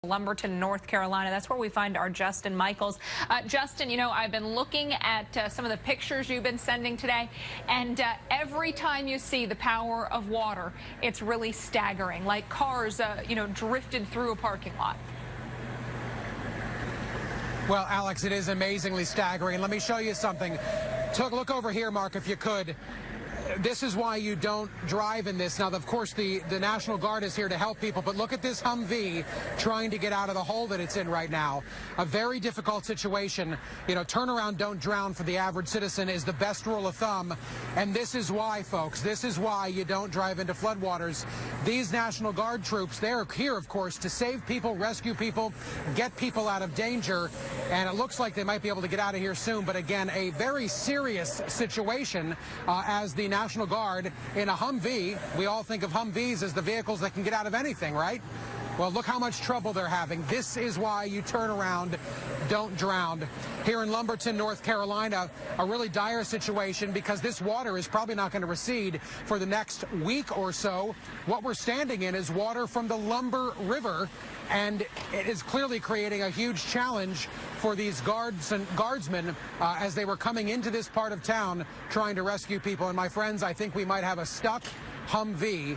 Lumberton, North Carolina. That's where we find our Justin Michaels. Justin, you know, I've been looking at some of the pictures you've been sending today, and every time you see the power of water, it's really staggering, like cars, drifted through a parking lot. Well, Alex, it is amazingly staggering. Let me show you something. Look over here, Mark, if you could. This is why you don't drive in this. Now, of course, the National Guard is here to help people, but look at this Humvee trying to get out of the hole that it's in right now. A very difficult situation. You know, turn around, don't drown for the average citizen is the best rule of thumb. And this is why, folks, this is why you don't drive into floodwaters. These National Guard troops, they're here, of course, to save people, rescue people, get people out of danger. And it looks like they might be able to get out of here soon. But again, a very serious situation as the National Guard in a Humvee. We all think of Humvees as the vehicles that can get out of anything, right? Well, look how much trouble they're having. This is why you turn around, don't drown. Here in Lumberton, North Carolina, a really dire situation because this water is probably not going to recede for the next week or so. What we're standing in is water from the Lumber River, and it is clearly creating a huge challenge for these guardsmen as they were coming into this part of town trying to rescue people. And my friends, I think we might have a stuck Humvee.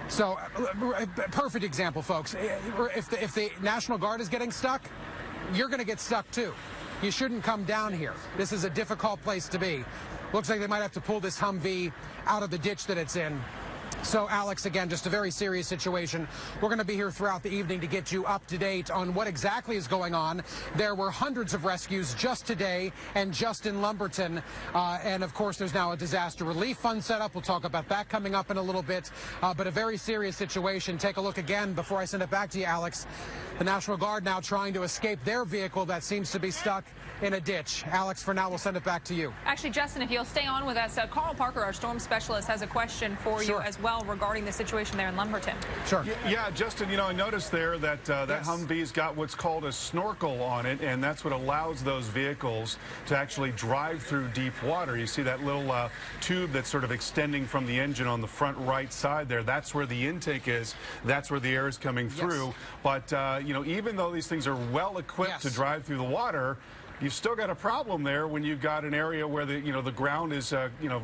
So, perfect example, folks. If the National Guard is getting stuck, you're going to get stuck too. You shouldn't come down here. This is a difficult place to be. Looks like they might have to pull this Humvee out of the ditch that it's in. So, Alex, again, just a very serious situation. We're going to be here throughout the evening to get you up to date on what exactly is going on. There were hundreds of rescues just today and just in Lumberton. And, of course, there's now a disaster relief fund set up. We'll talk about that coming up in a little bit. But a very serious situation. Take a look again before I send it back to you, Alex. The National Guard now trying to escape their vehicle that seems to be stuck in a ditch. Alex, for now, we'll send it back to you. Actually, Justin, if you'll stay on with us, Carl Parker, our storm specialist, has a question for you as well regarding the situation there in Lumberton. Sure. Yeah, Justin, you know, I noticed there that that Humvee's got what's called a snorkel on it, and that's what allows those vehicles to actually drive through deep water. You see that little tube that's sort of extending from the engine on the front right side there. That's where the intake is. That's where the air is coming through. But, you know, even though these things are well equipped to drive through the water, you've still got a problem there when you've got an area where the ground is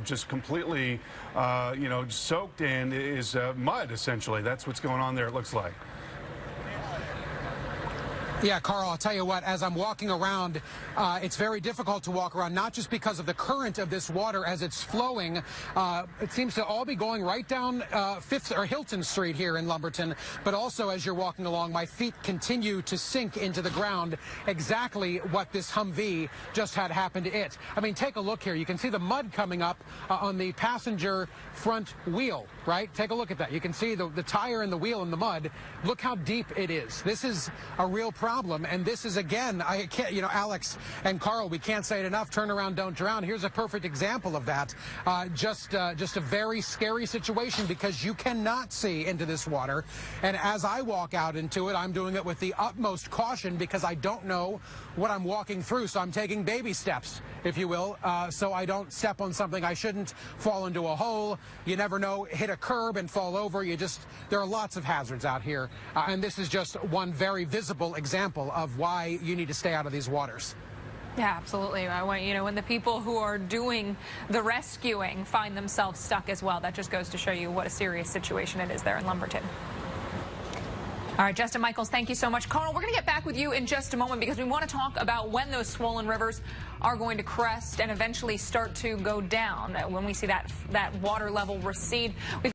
just completely soaked in is mud essentially. That's what's going on there, it looks like. Yeah, Carl, I'll tell you what, as I'm walking around, it's very difficult to walk around, not just because of the current of this water as it's flowing. It seems to all be going right down Hilton Street here in Lumberton, but also as you're walking along, my feet continue to sink into the ground, exactly what this Humvee just had happen to it. I mean, take a look here. You can see the mud coming up on the passenger front wheel, right? Take a look at that. You can see the tire and the wheel in the mud. Look how deep it is. This is a real problem, and this is, again, I can't, Alex and Carl, we can't say it enough. Turn around, don't drown. Here's a perfect example of that. Just a very scary situation because you cannot see into this water. And as I walk out into it, I'm doing it with the utmost caution because I don't know what I'm walking through. So I'm taking baby steps, if you will, so I don't step on something I shouldn't, fall into a hole. You never know, hit a curb and fall over. There are lots of hazards out here. And this is just one very visible example of why you need to stay out of these waters. Yeah, absolutely. When the people who are doing the rescuing find themselves stuck as well, that just goes to show you what a serious situation it is there in Lumberton. All right, Justin Michaels, thank you so much. Carl, we're going to get back with you in just a moment because we want to talk about when those swollen rivers are going to crest and eventually start to go down when we see that water level recede.